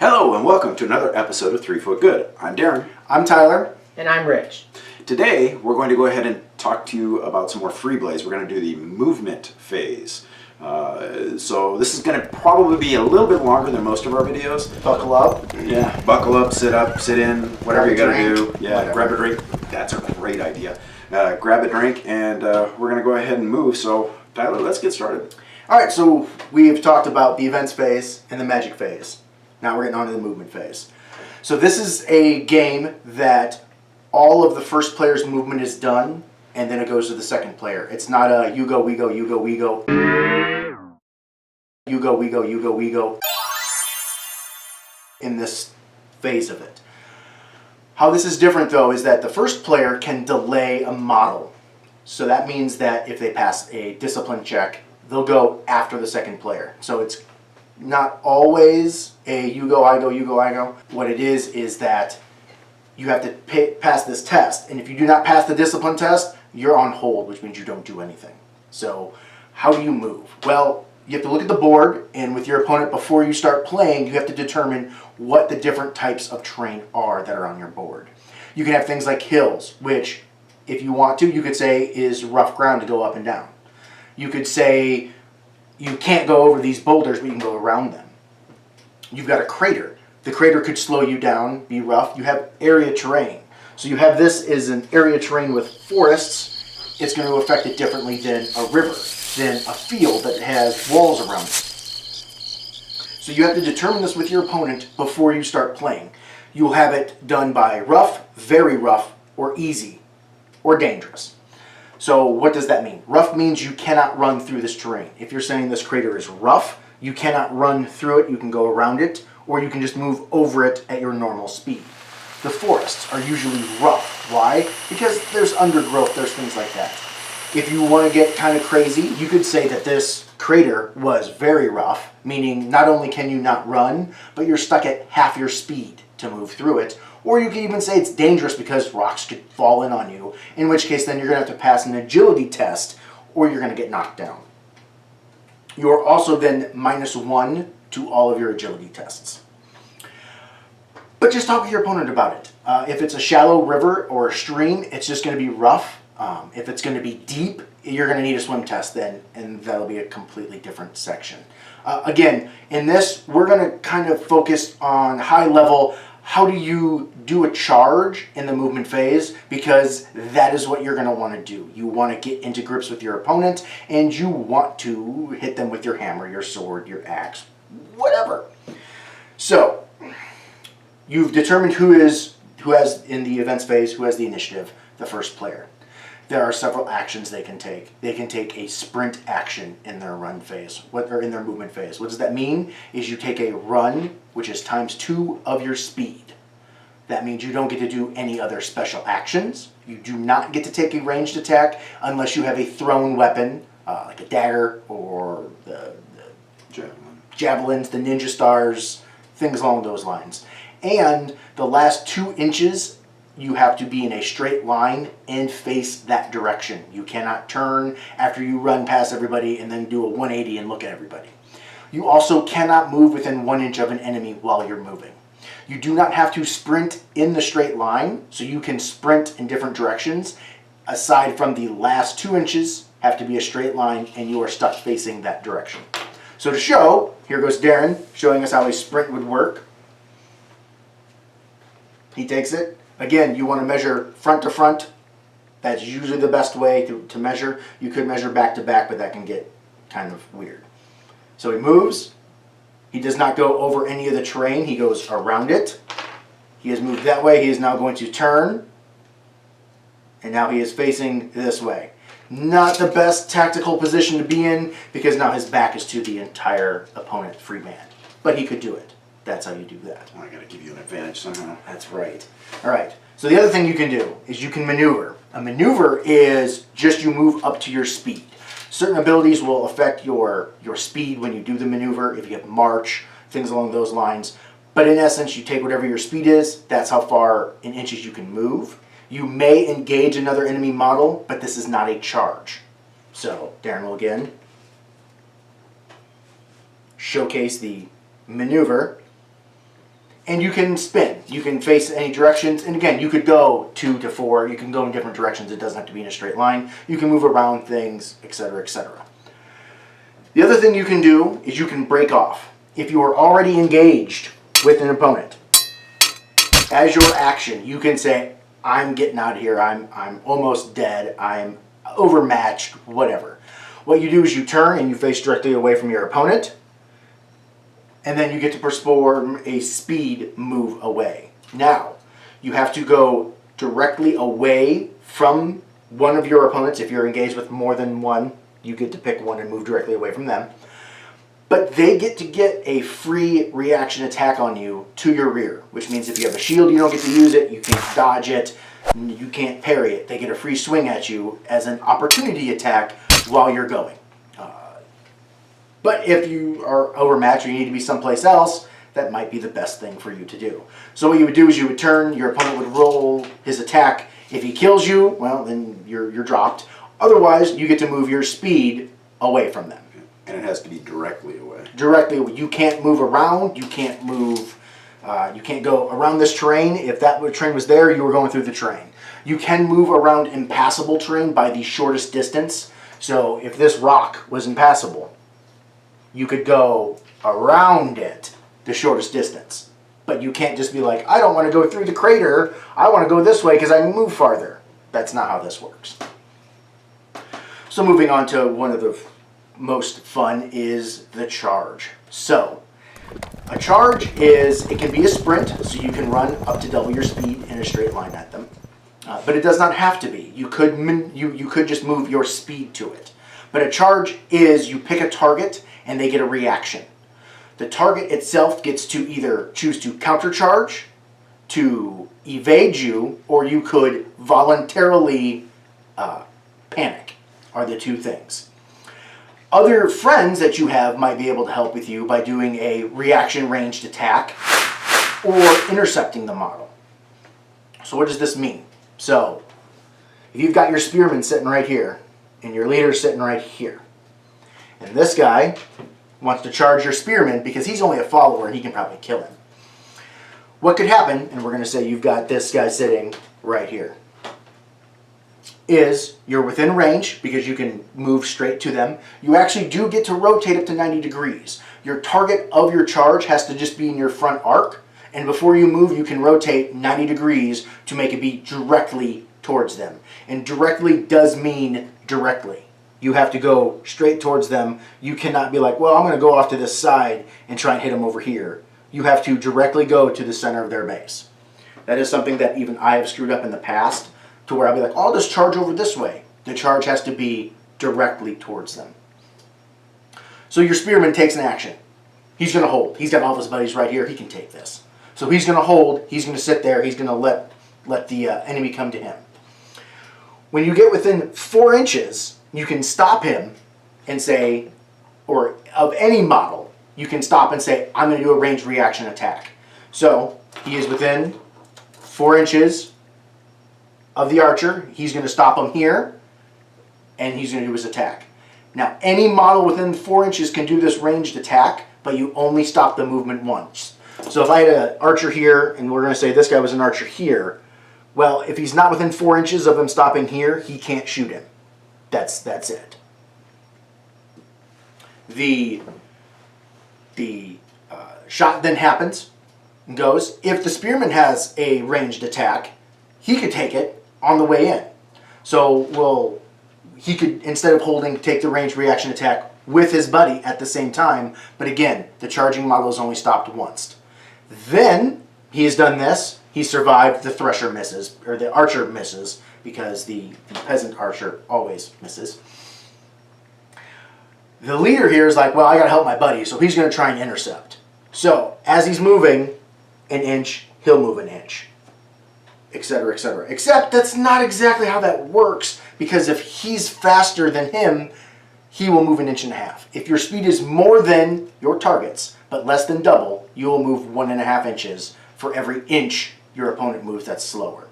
Hello and welcome to another episode of 3 Foot Good. I'm Darren. I'm Tyler. And I'm Rich. Today we're going to go ahead and talk to you about some more Freeblades. We're going to do the movement phase. So this is going to probably be a little bit longer than most of our videos. Buckle up. Yeah, buckle up, sit in, whatever you got to do. Yeah, Whatever. Grab a drink. That's a great idea. Grab a drink and we're going to go ahead and move. So Tyler, let's get started. All right, so we've talked about the events phase and the magic phase. Now we're getting on to the movement phase. So this is a game that all of the first player's movement is done, and then it goes to the second player. It's not a you go, we go, you go, we go. You go, we go, you go, we go. In this phase of it. How this is different though is that the first player can delay a model. So that means that if they pass a discipline check, they'll go after the second player. So it's not always a you go, I go, you go, I go. What it is that you have to pass this test. And if you do not pass the discipline test, you're on hold, which means you don't do anything. So how do you move? Well, you have to look at the board, and with your opponent, before you start playing, you have to determine what the different types of terrain are that are on your board. You can have things like hills, which, if you want to, you could say is rough ground to go up and down. You could say you can't go over these boulders, but you can go around them. You've got a crater. The crater could slow you down, be rough. You have area terrain. So you have this as an area terrain with forests. It's going to affect it differently than a river, than a field that has walls around it. So you have to determine this with your opponent before you start playing. You'll have it done by rough, very rough, or easy, or dangerous. So what does that mean? Rough means you cannot run through this terrain. If you're saying this crater is rough, you cannot run through it. You can go around it, or you can just move over it at your normal speed. The forests are usually rough. Why? Because there's undergrowth, there's things like that. If you want to get kind of crazy, you could say that this crater was very rough, meaning not only can you not run, but you're stuck at half your speed to move through it. Or you can even say it's dangerous because rocks could fall in on you, in which case then you're going to have to pass an agility test or you're going to get knocked down. You're also then -1 to all of your agility tests. But just talk with your opponent about it. If it's a shallow river or a stream, it's just going to be rough. If it's going to be deep, you're going to need a swim test then, and that'll be a completely different section. Again, in this, we're going to kind of focus on high level. How do you do a charge in the movement phase? Because that is what you're going to want to do. You want to get into grips with your opponent, and you want to hit them with your hammer, your sword, your axe, whatever. So, you've determined who has, in the events phase, who has the initiative, the first player. There are several actions they can take. They can take a sprint action in their run phase, or in their movement phase. What does that mean? Is you take a run, which is ×2 of your speed. That means you don't get to do any other special actions. You do not get to take a ranged attack unless you have a thrown weapon, like a dagger or the javelins, the ninja stars, things along those lines. And the last 2 inches, you have to be in a straight line and face that direction. You cannot turn after you run past everybody and then do a 180 and look at everybody. You also cannot move within 1 inch of an enemy while you're moving. You do not have to sprint in the straight line, so you can sprint in different directions. Aside from the last 2 inches, have to be a straight line and you are stuck facing that direction. So to show, here goes Darren showing us how a sprint would work. He takes it. Again, you want to measure front to front. That's usually the best way to measure. You could measure back to back, but that can get kind of weird. So he moves. He does not go over any of the terrain. He goes around it. He has moved that way. He is now going to turn. And now he is facing this way. Not the best tactical position to be in because now his back is to the entire opponent free man. But he could do it. That's how you do that. I gotta give you an advantage somehow. That's right. All right. So the other thing you can do is you can maneuver. A maneuver is just you move up to your speed. Certain abilities will affect your speed when you do the maneuver. If you have march, things along those lines. But in essence, you take whatever your speed is. That's how far in inches you can move. You may engage another enemy model, but this is not a charge. So Darren will again showcase the maneuver. And you can spin. You can face any directions. And again, you could go 2 to 4. You can go in different directions. It doesn't have to be in a straight line. You can move around things, etc., etc. The other thing you can do is you can break off. If you are already engaged with an opponent, as your action, you can say, I'm getting out of here. I'm almost dead. I'm overmatched, whatever. What you do is you turn and you face directly away from your opponent, and then you get to perform a speed move away. Now, you have to go directly away from one of your opponents. If you're engaged with more than one, you get to pick one and move directly away from them. But they get to get a free reaction attack on you to your rear, which means if you have a shield, you don't get to use it, you can't dodge it, you can't parry it. They get a free swing at you as an opportunity attack while you're going. But if you are overmatched or you need to be someplace else, that might be the best thing for you to do. So what you would do is you would turn, your opponent would roll his attack. If he kills you, well, then you're dropped. Otherwise, you get to move your speed away from them. And it has to be directly away. Directly away. You can't move around. You can't move. You can't go around this terrain. If that terrain was there, you were going through the terrain. You can move around impassable terrain by the shortest distance. So if this rock was impassable, you could go around it the shortest distance. But you can't just be like, I don't want to go through the crater. I want to go this way because I can move farther. That's not how this works. So moving on to one of the most fun is the charge. So a charge it can be a sprint, so you can run up to double your speed in a straight line at them. But it does not have to be. You could just move your speed to it. But a charge is you pick a target and they get a reaction. The target itself gets to either choose to countercharge, to evade you, or you could voluntarily panic, are the two things. Other friends that you have might be able to help with you by doing a reaction ranged attack or intercepting the model. So what does this mean? So if you've got your spearman sitting right here and your leader sitting right here, and this guy wants to charge your spearman because he's only a follower and he can probably kill him. What could happen, and we're going to say you've got this guy sitting right here, is you're within range because you can move straight to them. You actually do get to rotate up to 90 degrees. Your target of your charge has to just be in your front arc, and before you move you can rotate 90 degrees to make it be directly towards them. And directly does mean directly. You have to go straight towards them. You cannot be like, well, I'm going to go off to this side and try and hit them over here. You have to directly go to the center of their base. That is something that even I have screwed up in the past, to where I'll be like, I'll just charge over this way. The charge has to be directly towards them. So your spearman takes an action. He's going to hold. He's got all of his buddies right here. He can take this. So he's going to hold. He's going to sit there. He's going to let the enemy come to him. When you get within 4 inches, you can stop him and say, or of any model, you can stop and say, I'm going to do a ranged reaction attack. So he is within 4 inches of the archer. He's going to stop him here, and he's going to do his attack. Now, any model within 4 inches can do this ranged attack, but you only stop the movement once. So if I had an archer here, and we're going to say this guy was an archer here, well, if he's not within 4 inches of him stopping here, he can't shoot him. That's it. The shot then happens and goes. If the spearman has a ranged attack, he could take it on the way in. So he could, instead of holding, take the ranged reaction attack with his buddy at the same time. But again, the charging model is only stopped once. Then he has done this. He survived. The thresher misses, or the archer misses, because the peasant archer always misses. The leader here is like, well, I got to help my buddy, so he's going to try and intercept. So as he's moving an inch, he'll move an inch, etc., etc. Except that's not exactly how that works, because if he's faster than him, he will move an inch and a half. If your speed is more than your target's, but less than double, you will move 1.5 inches for every inch your opponent moves that's slower.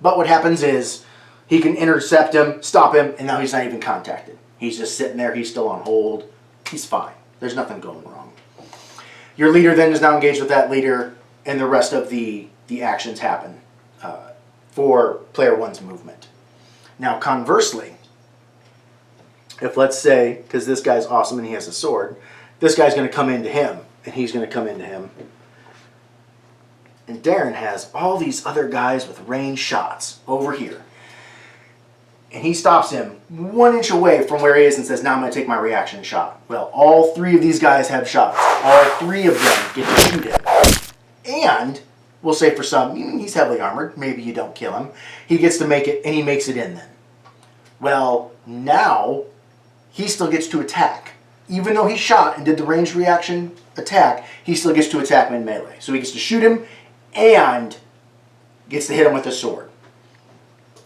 But what happens is he can intercept him, stop him, and now he's not even contacted. He's just sitting there. He's still on hold. He's fine. There's nothing going wrong. Your leader then is now engaged with that leader, and the rest of the actions happen for player one's movement. Now, conversely, if let's say, because this guy's awesome and he has a sword, this guy's going to come into him, and he's going to come into him. And Daren has all these other guys with ranged shots over here. And he stops him 1 inch away from where he is and says, now I'm going to take my reaction shot. Well, all 3 of these guys have shots. All 3 of them get to shoot him. And we'll say for some, he's heavily armored. Maybe you don't kill him. He gets to make it, and he makes it in then. Well, now he still gets to attack. Even though he shot and did the ranged reaction attack, he still gets to attack in melee. So he gets to shoot him and gets to hit him with a sword.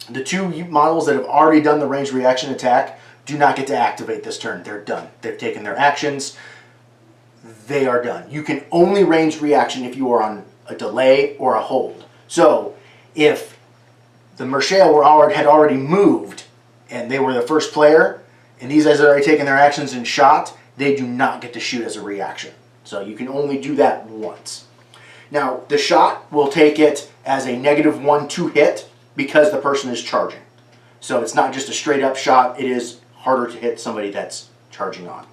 The 2 models that have already done the ranged reaction attack do not get to activate this turn. They're done. They've taken their actions. They are done. You can only range reaction if you are on a delay or a hold. So if the Mershale had already moved and they were the first player, and these guys had already taken their actions and shot, they do not get to shoot as a reaction. So you can only do that once. Now, the shot will take it as a -1 to hit because the person is charging. So it's not just a straight up shot, it is harder to hit somebody that's charging on.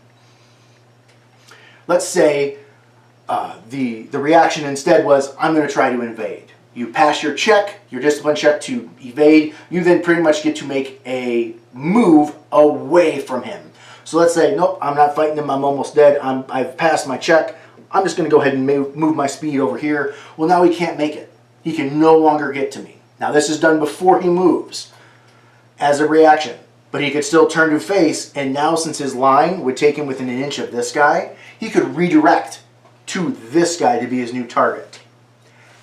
Let's say the reaction instead was, I'm going to try to invade. You pass your check, your discipline check to evade. You then pretty much get to make a move away from him. So let's say, nope, I'm not fighting him, I'm almost dead, I've passed my check. I'm just going to go ahead and move my speed over here. Well, now he can't make it. He can no longer get to me. Now this is done before he moves as a reaction. But he could still turn to face, and now since his line would take him within 1 inch of this guy, he could redirect to this guy to be his new target.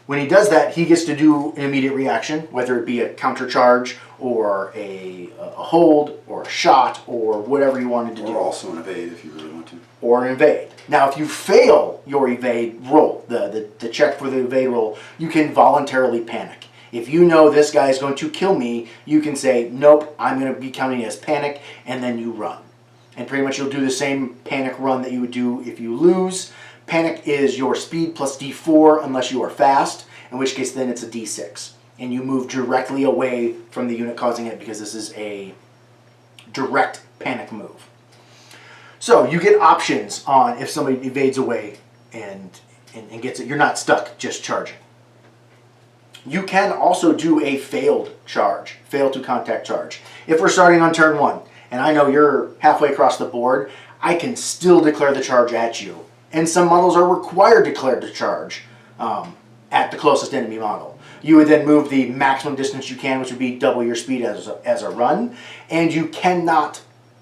When he does that, he gets to do an immediate reaction, whether it be a counter charge or a hold or a shot or whatever you wanted to do. Or also an evade if you really want to. Or an evade. Now, if you fail your evade roll, the check for the evade roll, you can voluntarily panic. If you know this guy is going to kill me, you can say, nope, I'm going to be counting as panic, and then you run. And pretty much you'll do the same panic run that you would do if you lose. Panic is your speed plus D4 unless you are fast, in which case then it's a D6. And you move directly away from the unit causing it because this is a direct panic move. So you get options on if somebody evades away and gets it. You're not stuck just charging. You can also do a failed charge, fail to contact charge. If we're starting on turn 1 and I know you're halfway across the board, I can still declare the charge at you. And some models are required to declare the charge at the closest enemy model. You would then move the maximum distance you can, which would be double your speed as a run, and you cannot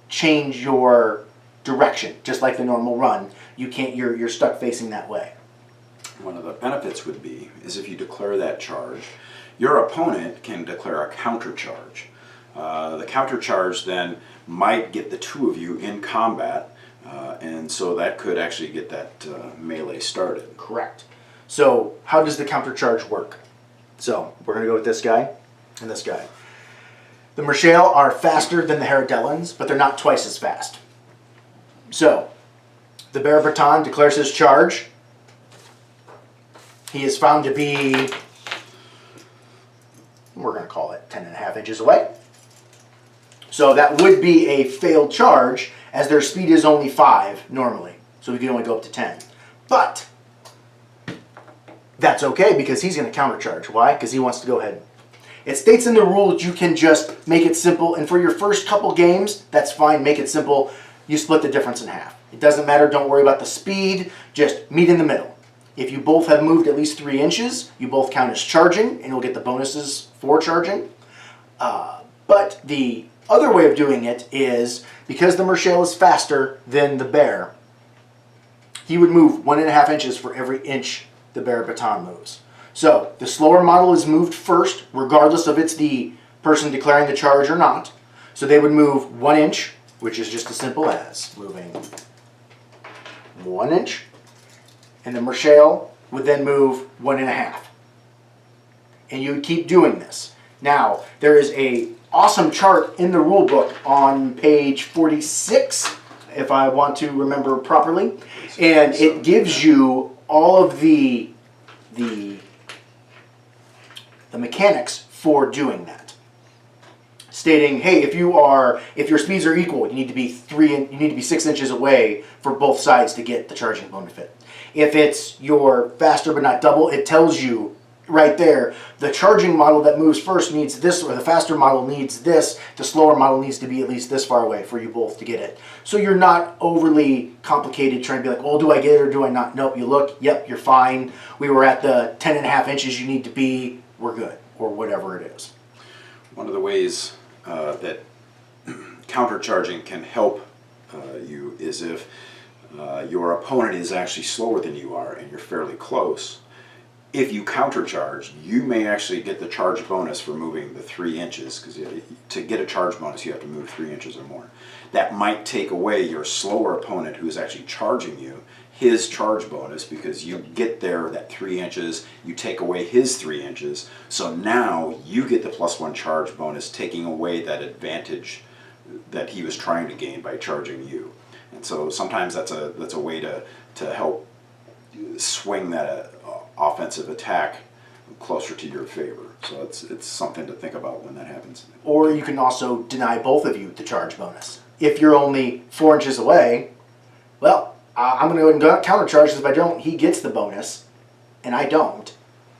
change your direction, just like the normal run. You can't. You're stuck facing that way. One of the benefits would be is if you declare that charge, your opponent can declare a counter charge. The counter charge then might get the 2 of you in combat, and so that could actually get that melee started. Correct. So how does the counter charge work? So we're going to go with this guy and this guy. The Mershale are faster than the Herodellans, but they're not twice as fast. So the Bear Breton declares his charge. He is found to be, we're going to call it 10.5 inches away. So that would be a failed charge, as their speed is only 5 normally. So we can only go up to 10. But that's okay because he's going to countercharge. Why? Because he wants to go ahead. It states in the rule that you can just make it simple, and for your first couple games, that's fine, make it simple. You split the difference in half. It doesn't matter, don't worry about the speed, just meet in the middle. If you both have moved at least 3 inches, you both count as charging, and you'll get the bonuses for charging. But the other way of doing it is, because the Mershale is faster than the Bear, he would move 1.5 inches for every inch the Bear Baton moves. So the slower model is moved first, regardless of it's the person declaring the charge or not. So they would move 1 inch, which is just as simple as moving 1 inch. And the Mershale would then move 1.5. And you would keep doing this. Now, there is a awesome chart in the rule book on page 46. if I want to remember properly. And it gives you all of the mechanics for doing that. Stating, hey, if your speeds are equal, you need to be 6 inches away for both sides to get the charging benefit. If it's your faster but not double, it tells you right there, the charging model that moves first needs this, or the faster model needs this, the slower model needs to be at least this far away for you both to get it. So you're not overly complicated trying to be like, oh, do I get it or do I not? Nope, you look, yep, you're fine. We were at the 10.5 inches you need to be, we're good, or whatever it is. One of the ways that countercharging can help you is if your opponent is actually slower than you are and you're fairly close. If you countercharge, you may actually get the charge bonus for moving the 3 inches, because to get a charge bonus you have to move 3 inches or more. That might take away your slower opponent who's actually charging you his charge bonus, because you get there that 3 inches, you take away his 3 inches, so now you get the +1 charge bonus, taking away that advantage that he was trying to gain by charging you. And so sometimes that's a way to help swing that offensive attack closer to your favor. So it's something to think about when that happens. Or you can also deny both of you the charge bonus. If you're only 4 inches away, well, I'm going to go ahead and countercharge, because if I don't, he gets the bonus, and I don't.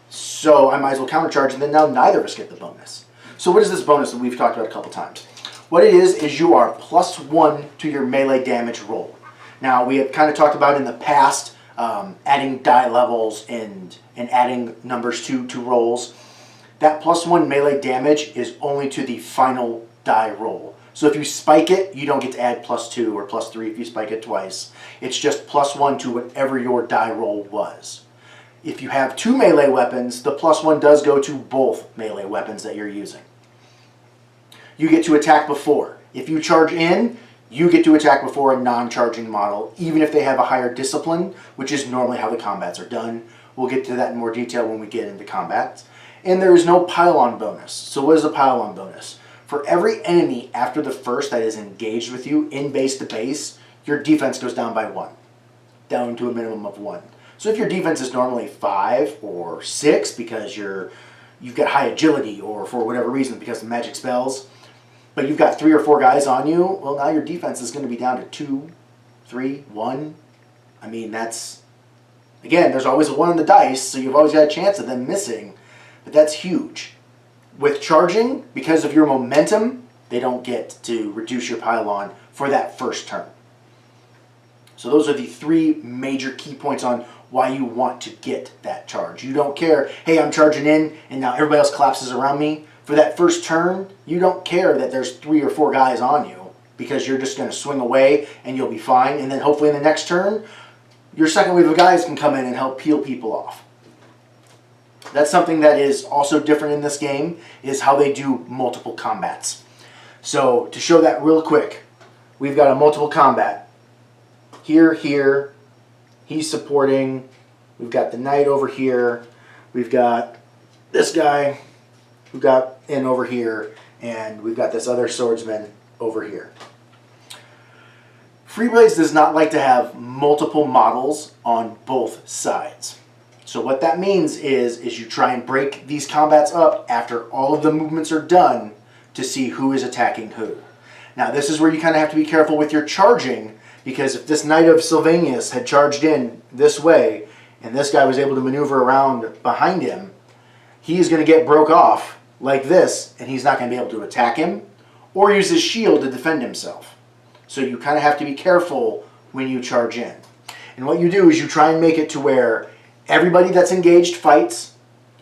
So I might as well countercharge, and then now neither of us get the bonus. So what is this bonus that we've talked about a couple times? What it is you are +1 to your melee damage roll. Now, we have kind of talked about in the past adding die levels and adding numbers to rolls. That +1 melee damage is only to the final die roll. So if you spike it, you don't get to add +2 or +3 if you spike it twice. It's just +1 to whatever your die roll was. If you have 2 melee weapons, the +1 does go to both melee weapons that you're using. You get to attack before. If you charge in, you get to attack before a non-charging model, even if they have a higher discipline, which is normally how the combats are done. We'll get to that in more detail when we get into combat. And there is no pile-on bonus. So what is a pile-on bonus? For every enemy after the first that is engaged with you in base to base, your defense goes down by 1, down to a minimum of 1. So if your defense is normally 5 or 6 because you've got high agility, or for whatever reason because of magic spells, but you've got 3 or 4 guys on you, well, now your defense is going to be down to 2, 3, 1. I mean, that's, again, there's always a 1 on the dice, so you've always got a chance of them missing, but that's huge. With charging, because of your momentum, they don't get to reduce your pile-on for that first turn. So those are the 3 major key points on why you want to get that charge. You don't care, hey, I'm charging in, and now everybody else collapses around me. For that first turn, you don't care that there's 3 or 4 guys on you, because you're just going to swing away and you'll be fine. And then hopefully in the next turn, your second wave of guys can come in and help peel people off. That's something that is also different in this game, is how they do multiple combats. So to show that real quick, we've got a multiple combat. Here, he's supporting. We've got the knight over here. We've got this guy who got in over here, and we've got this other swordsman over here. Freeblades does not like to have multiple models on both sides. So what that means is you try and break these combats up after all of the movements are done to see who is attacking who. Now this is where you kind of have to be careful with your charging, because if this Knight of Sylvanus had charged in this way and this guy was able to maneuver around behind him, he is going to get broke off like this, and he's not going to be able to attack him or use his shield to defend himself. So you kind of have to be careful when you charge in. And what you do is you try and make it to where everybody that's engaged fights,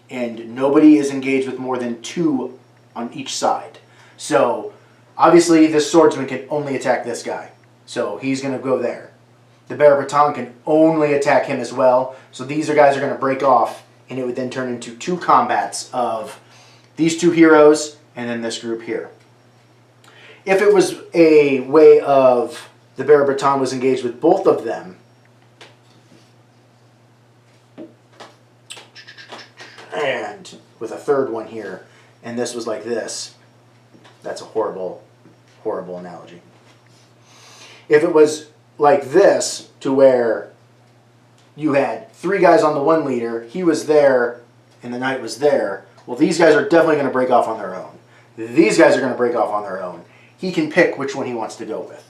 and nobody is engaged with more than 2 on each side. So obviously this swordsman can only attack this guy, so he's going to go there. The bearer baton can only attack him as well, so these guys are going to break off, and it would then turn into 2 combats of these 2 heroes and then this group here. If it was a way of the bearer baton was engaged with both of them, and with a third one here, and this was like this, that's a horrible, horrible analogy. If it was like this to where you had 3 guys on the 1 leader, he was there, and the knight was there. Well, these guys are definitely going to break off on their own. These guys are going to break off on their own. He can pick which one he wants to go with.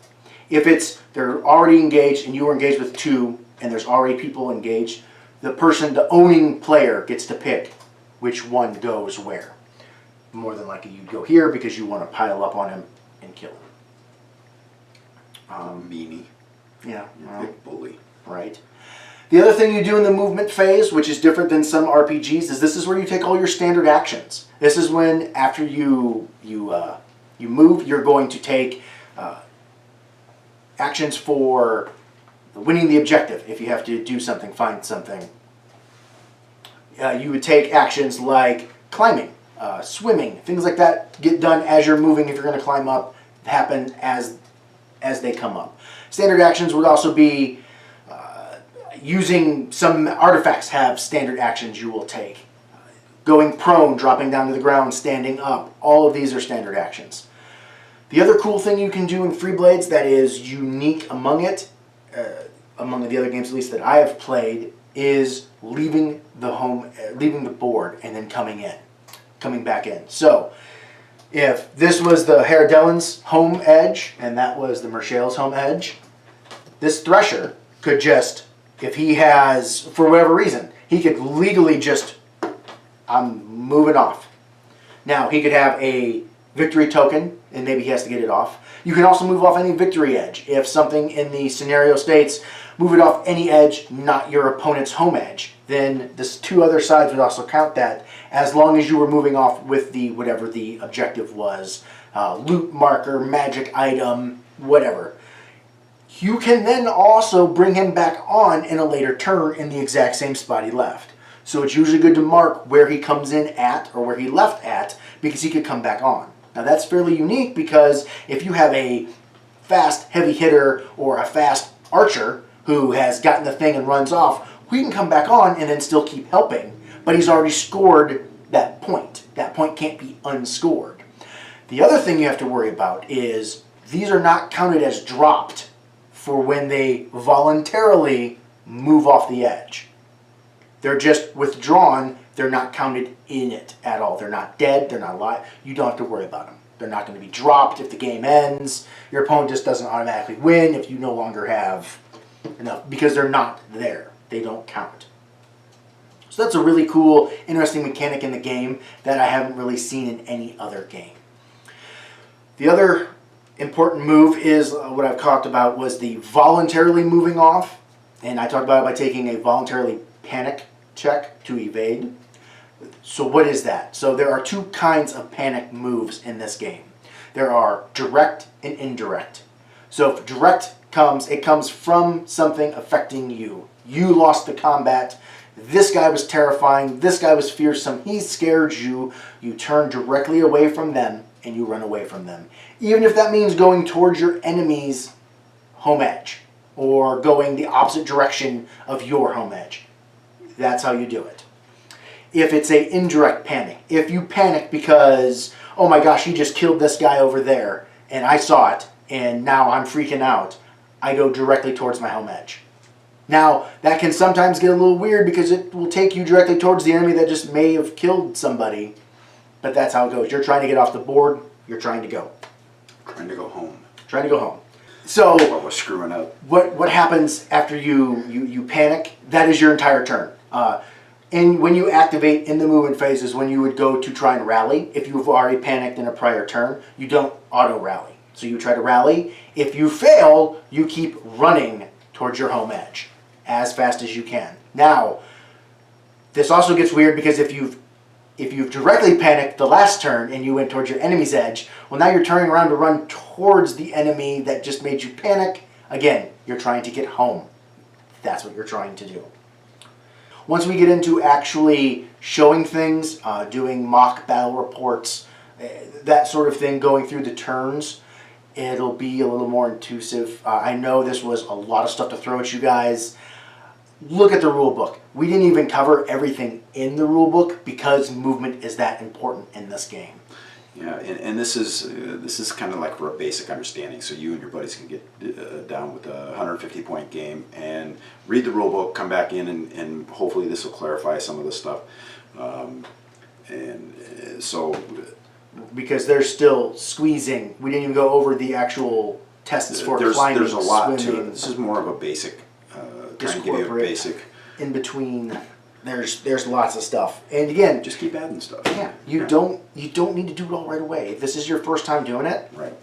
If they're already engaged and you were engaged with 2 and there's already people engaged, the owning player gets to pick which one goes where. More than likely you'd go here because you want to pile up on him and kill him. Meanie. Yeah. Big bully. Right. The other thing you do in the movement phase, which is different than some RPGs, is this is where you take all your standard actions. This is when, after you move, you're going to take actions for winning the objective. If you have to do something, find something. You would take actions like climbing, swimming, things like that get done as you're moving. If you're going to climb up, happen as they come up. Standard actions would also be using some artifacts have standard actions you will take. Going prone, dropping down to the ground, standing up. All of these are standard actions. The other cool thing you can do in Freeblades that is unique among it, among the other games at least that I have played, is leaving the board and then coming back in. So, if this was the Haradellan's home edge and that was the Mershale's home edge, this Thresher could just, if he has, for whatever reason, he could legally just, I'm moving off. Now, he could have a victory token, and maybe he has to get it off. You can also move off any victory edge. If something in the scenario states, move it off any edge, not your opponent's home edge, then this 2 other sides would also count that, as long as you were moving off with the whatever the objective was, loot marker, magic item, whatever. You can then also bring him back on in a later turn in the exact same spot he left. So it's usually good to mark where he comes in at or where he left at, because he could come back on. Now that's fairly unique, because if you have a fast heavy hitter or a fast archer who has gotten the thing and runs off, he can come back on and then still keep helping, but he's already scored that point. That point can't be unscored. The other thing you have to worry about is these are not counted as dropped for when they voluntarily move off the edge. They're just withdrawn. They're not counted in it at all. They're not dead. They're not alive. You don't have to worry about them. They're not going to be dropped if the game ends. Your opponent just doesn't automatically win if you no longer have enough, because they're not there. They don't count. So that's a really cool, interesting mechanic in the game that I haven't really seen in any other game. The other important move is what I've talked about was the voluntarily moving off. And I talked about it by taking a voluntarily panic check to evade. So what is that? So there are 2 kinds of panic moves in this game. There are direct and indirect. So if direct comes, it comes from something affecting you. You lost the combat. This guy was terrifying. This guy was fearsome. He scared you. You turn directly away from them and you run away from them. Even if that means going towards your enemy's home edge or going the opposite direction of your home edge. That's how you do it. If it's a indirect panic, if you panic because, oh my gosh, he just killed this guy over there and I saw it and now I'm freaking out, I go directly towards my home edge. Now, that can sometimes get a little weird because it will take you directly towards the enemy that just may have killed somebody, but that's how it goes. You're trying to get off the board, you're trying to go. Trying to go home. Trying to go home. So, What was screwing up? what happens after you panic? That is your entire turn. And when you activate in the movement phase is when you would go to try and rally. If you've already panicked in a prior turn, you don't auto-rally. So you try to rally. If you fail, you keep running towards your home edge as fast as you can. Now, this also gets weird because if you've directly panicked the last turn and you went towards your enemy's edge, well, now you're turning around to run towards the enemy that just made you panic. Again, you're trying to get home. That's what you're trying to do. Once we get into actually showing things, doing mock battle reports, that sort of thing, going through the turns, it'll be a little more intuitive. I know this was a lot of stuff to throw at you guys. Look at the rule book. We didn't even cover everything in the rule book because movement is that important in this game. Yeah, and this is kind of like for a basic understanding, so you and your buddies can get down with a 150-point game and read the rule book, come back in, and hopefully this will clarify some of the stuff. So because they're still squeezing. We didn't even go over the actual tests for climbing, there's a lot swimming. to it. This is more of a basic, trying to give you a basic. In between, there's lots of stuff, and again, Just keep adding stuff. yeah, you don't need to do it all right away. If this is your first time doing it, Right.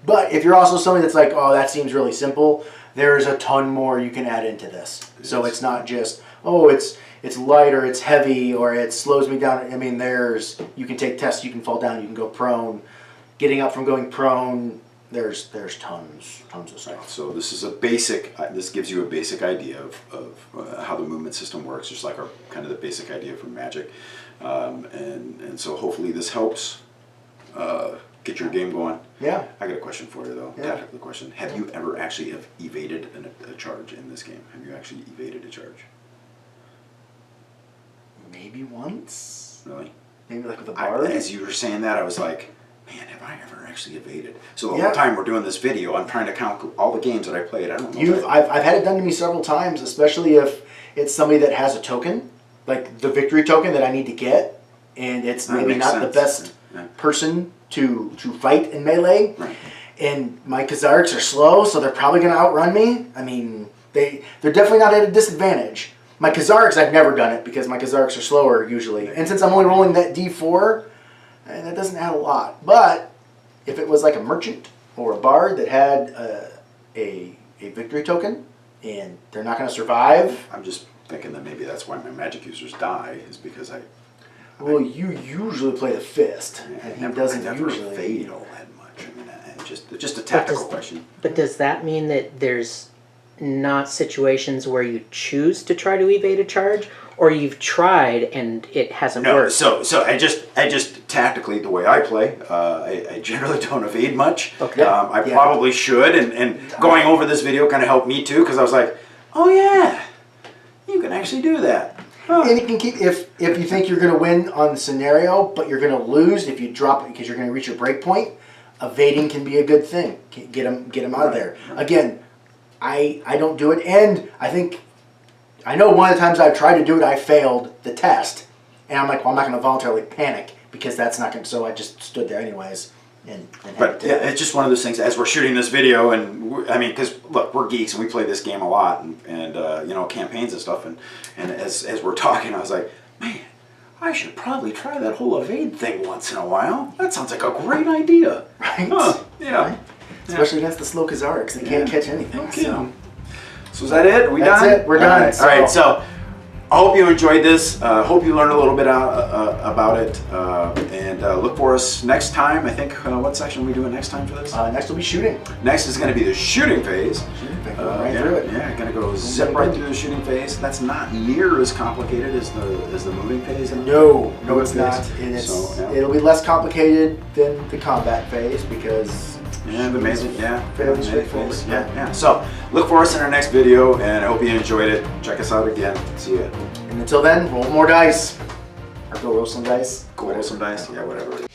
but if you're also somebody that's like, oh, that seems really simple, there's a ton more you can add into this. So it's not just, oh, it's light or it's heavy or it slows me down. I mean, you can take tests, you can fall down, you can go prone. Getting up from going prone, there's tons of stuff. Right. So this is a basic. This gives you a basic idea of how the movement system works, just like our kind of the basic idea from Magic, and so hopefully this helps get your game going. Yeah. I got a question for you though. Yeah. Tactical question. Have you ever actually evaded a charge in this game? Have you actually evaded a charge? Maybe once. Really? Maybe like with a bard. As you were saying that, I was like, man, have I ever actually evaded? So the Yeah. whole time we're doing this video, I'm trying to count all the games that I played. I don't know. I've had it done to me several times, especially if it's somebody that has a token, like the victory token that I need to get, and it's That maybe makes not the sense. best Yeah. person to fight in melee. Right. And my Khazariks are slow, so they're probably going to outrun me. I mean, they're definitely not at a disadvantage. My Khazariks, I've never done it because my Khazariks are slower usually. And since I'm only rolling that D4, that doesn't add a lot. But if it was like a merchant or a bard that had a victory token and they're not going to survive. I'm just thinking that maybe that's why my magic users die, is because Well, you usually play the fist, and he doesn't never usually evade all that much. I mean, just a tactical question. But does that mean that there's not situations where you choose to try to evade a charge, or you've tried and it hasn't No, worked? so I just tactically, the way I play, I generally don't evade much. Okay. I probably should, and going over this video kind of helped me too, because I was like, oh yeah, you can actually do that. Huh. And it can keep, if you think you're going to win on the scenario, but you're going to lose if you drop it because you're going to reach your break point, evading can be a good thing. Get them out of there. Again, I don't do it, and I know one of the times I've tried to do it, I failed the test, and I'm like, well, I'm not going to voluntarily panic because that's not going to. So I just stood there anyways. But yeah, it's just one of those things. As we're shooting this video, and I mean, because look, we're geeks and we play this game a lot, and you know, campaigns and stuff. And as we're talking, I was like, man, I should probably try that whole evade thing once in a while. That sounds like a great idea. Right? Huh, yeah. Right? Especially against the slow Khazariks, they can't catch anything. Okay. So. So is that it? We That's done? it. We're done. All right. So I hope you enjoyed this. Hope you learned a little bit about it. And look for us next time. I think, what section are we doing next time for this? Next will be shooting. Next is going to be the shooting phase. Right through it. Yeah, going to go zip right through the shooting phase. That's not near as complicated as the moving phase. No, it's not. And it'll be less complicated than the combat phase because the amazing, fairly straightforward. Yeah. So look for us in our next video, and I hope you enjoyed it. Check us out again. See ya. And until then, roll more dice. Or go roll some dice. Go roll some dice. Yeah, whatever.